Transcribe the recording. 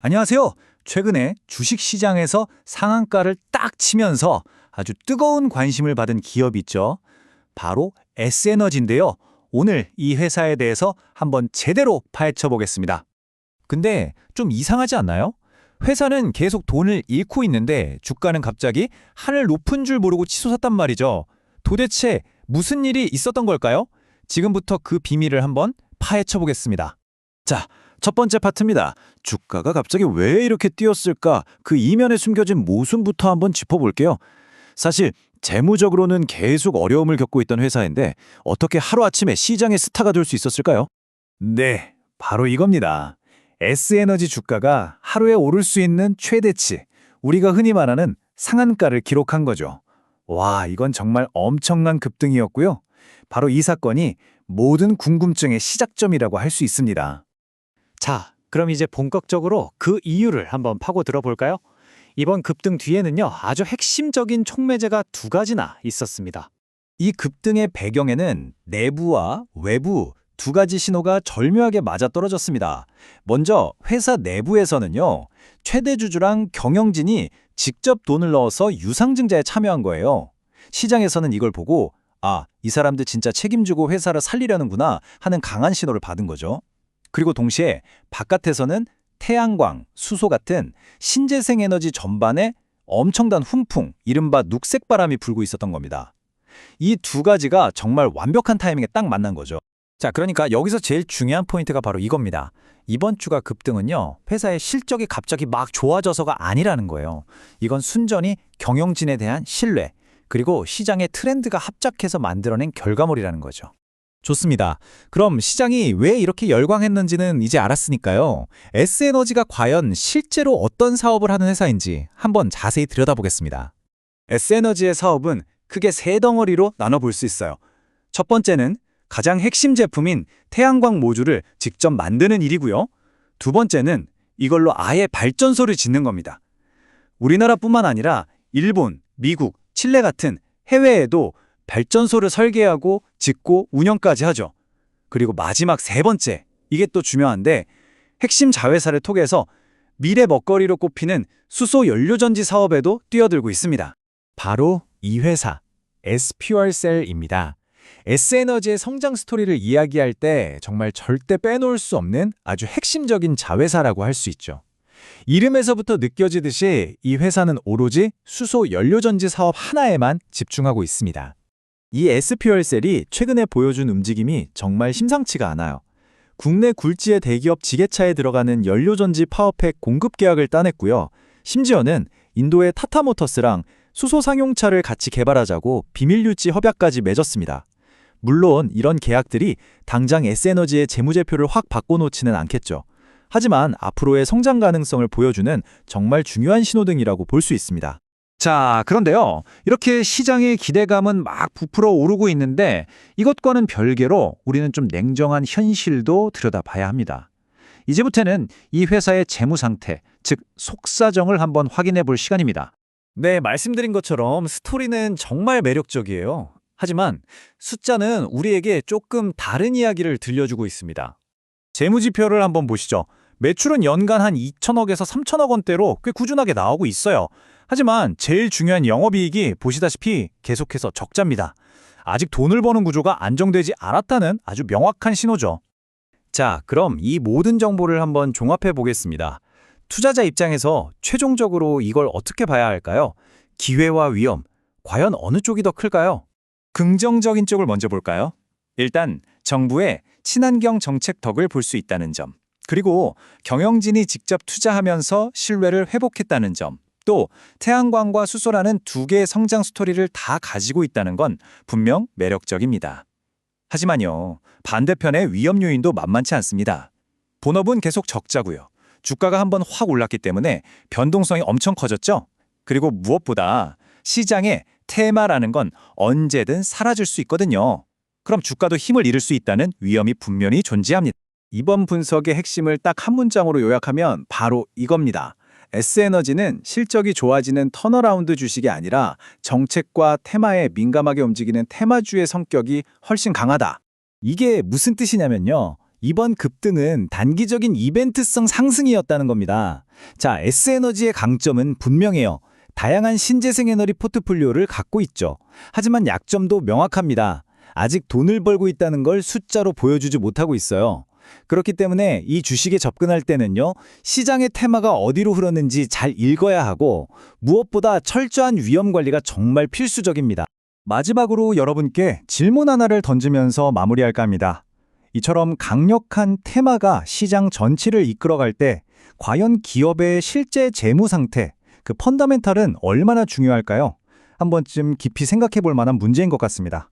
안녕하세요. 최근에 주식시장에서 상한가를 딱 치면서 아주 뜨거운 관심을 받은 기업이 있죠. 바로 S에너지인데요. 오늘 이 회사에 대해서 한번 제대로 파헤쳐 보겠습니다. 근데 좀 이상하지 않나요? 회사는 계속 돈을 잃고 있는데 주가는 갑자기 하늘 높은 줄 모르고 치솟았단 말이죠. 도대체 무슨 일이 있었던 걸까요? 지금부터 그 비밀을 한번 파헤쳐 보겠습니다. 자, 첫 번째 파트입니다. 주가가 갑자기 왜 이렇게 뛰었을까? 그 이면에 숨겨진 모순부터 한번 짚어볼게요. 사실 재무적으로는 계속 어려움을 겪고 있던 회사인데 어떻게 하루아침에 시장의 스타가 될 수 있었을까요? 네, 바로 이겁니다. S에너지 주가가 하루에 오를 수 있는 최대치, 우리가 흔히 말하는 상한가를 기록한 거죠. 와, 이건 정말 엄청난 급등이었고요. 바로 이 사건이 모든 궁금증의 시작점이라고 할 수 있습니다. 자, 그럼 이제 본격적으로 그 이유를 한번 파고 들어볼까요? 이번 급등 뒤에는요, 아주 핵심적인 촉매제가 두 가지나 있었습니다. 이 급등의 배경에는 내부와 외부 두 가지 신호가 절묘하게 맞아떨어졌습니다. 먼저 회사 내부에서는요, 최대 주주랑 경영진이 직접 돈을 넣어서 유상증자에 참여한 거예요. 시장에서는 이걸 보고 이 사람들 진짜 책임지고 회사를 살리려는구나 하는 강한 신호를 받은 거죠. 그리고 동시에 바깥에서는 태양광, 수소 같은 신재생 에너지 전반에 엄청난 훈풍, 이른바 녹색바람이 불고 있었던 겁니다. 이 두 가지가 정말 완벽한 타이밍에 딱 만난 거죠. 자, 그러니까 여기서 제일 중요한 포인트가 바로 이겁니다. 이번 주가 급등은요, 회사의 실적이 갑자기 막 좋아져서가 아니라는 거예요. 이건 순전히 경영진에 대한 신뢰, 그리고 시장의 트렌드가 합작해서 만들어낸 결과물이라는 거죠. 좋습니다. 그럼 시장이 왜 이렇게 열광했는지는 이제 알았으니까요. S에너지가 과연 실제로 어떤 사업을 하는 회사인지 한번 자세히 들여다보겠습니다. S에너지의 사업은 크게 세 덩어리로 나눠볼 수 있어요. 첫 번째는 가장 핵심 제품인 태양광 모듈을 직접 만드는 일이고요. 두 번째는 이걸로 아예 발전소를 짓는 겁니다. 우리나라뿐만 아니라 일본, 미국, 칠레 같은 해외에도 발전소를 설계하고 짓고 운영까지 하죠. 그리고 마지막 세 번째, 이게 또 중요한데 핵심 자회사를 통해서 미래 먹거리로 꼽히는 수소 연료전지 사업에도 뛰어들고 있습니다. 바로 이 회사, SPR셀입니다. S에너지의 성장 스토리를 이야기할 때 정말 절대 빼놓을 수 없는 아주 핵심적인 자회사라고 할 수 있죠. 이름에서부터 느껴지듯이 이 회사는 오로지 수소 연료전지 사업 하나에만 집중하고 있습니다. 이 SPR셀이 최근에 보여준 움직임이 정말 심상치가 않아요. 국내 굴지의 대기업 지게차에 들어가는 연료전지 파워팩 공급 계약을 따냈고요. 심지어는 인도의 타타모터스랑 수소 상용차를 같이 개발하자고 비밀 유지 협약까지 맺었습니다. 물론 이런 계약들이 당장 S에너지의 재무제표를 확 바꿔놓지는 않겠죠. 하지만 앞으로의 성장 가능성을 보여주는 정말 중요한 신호등이라고 볼 수 있습니다. 자, 그런데요. 이렇게 시장의 기대감은 막 부풀어 오르고 있는데 이것과는 별개로 우리는 좀 냉정한 현실도 들여다봐야 합니다. 이제부터는 이 회사의 재무 상태, 즉 속사정을 한번 확인해 볼 시간입니다. 네, 말씀드린 것처럼 스토리는 정말 매력적이에요. 하지만 숫자는 우리에게 조금 다른 이야기를 들려주고 있습니다. 재무지표를 한번 보시죠. 매출은 연간 한 2천억에서 3천억 원대로 꽤 꾸준하게 나오고 있어요. 하지만 제일 중요한 영업이익이 보시다시피 계속해서 적자입니다. 아직 돈을 버는 구조가 안정되지 않았다는 아주 명확한 신호죠. 자, 그럼 이 모든 정보를 한번 종합해 보겠습니다. 투자자 입장에서 최종적으로 이걸 어떻게 봐야 할까요? 기회와 위험, 과연 어느 쪽이 더 클까요? 긍정적인 쪽을 먼저 볼까요? 일단 정부의 친환경 정책 덕을 볼 수 있다는 점, 그리고 경영진이 직접 투자하면서 신뢰를 회복했다는 점, 또 태양광과 수소라는 두 개의 성장 스토리를 다 가지고 있다는 건 분명 매력적입니다. 하지만요, 반대편의 위험 요인도 만만치 않습니다. 본업은 계속 적자고요. 주가가 한번 확 올랐기 때문에 변동성이 엄청 커졌죠? 그리고 무엇보다 시장의 테마라는 건 언제든 사라질 수 있거든요. 그럼 주가도 힘을 잃을 수 있다는 위험이 분명히 존재합니다. 이번 분석의 핵심을 딱 한 문장으로 요약하면 바로 이겁니다. S에너지는 실적이 좋아지는 턴어라운드 주식이 아니라 정책과 테마에 민감하게 움직이는 테마주의 성격이 훨씬 강하다. 이게 무슨 뜻이냐면요. 이번 급등은 단기적인 이벤트성 상승이었다는 겁니다. 자, S에너지의 강점은 분명해요. 다양한 신재생 에너지 포트폴리오를 갖고 있죠. 하지만 약점도 명확합니다. 아직 돈을 벌고 있다는 걸 숫자로 보여주지 못하고 있어요. 그렇기 때문에 이 주식에 접근할 때는요, 시장의 테마가 어디로 흐르는지 잘 읽어야 하고, 무엇보다 철저한 위험 관리가 정말 필수적입니다. 마지막으로 여러분께 질문 하나를 던지면서 마무리할까 합니다. 이처럼 강력한 테마가 시장 전체를 이끌어갈 때 과연 기업의 실제 재무 상태, 그 펀더멘탈은 얼마나 중요할까요? 한 번쯤 깊이 생각해 볼 만한 문제인 것 같습니다.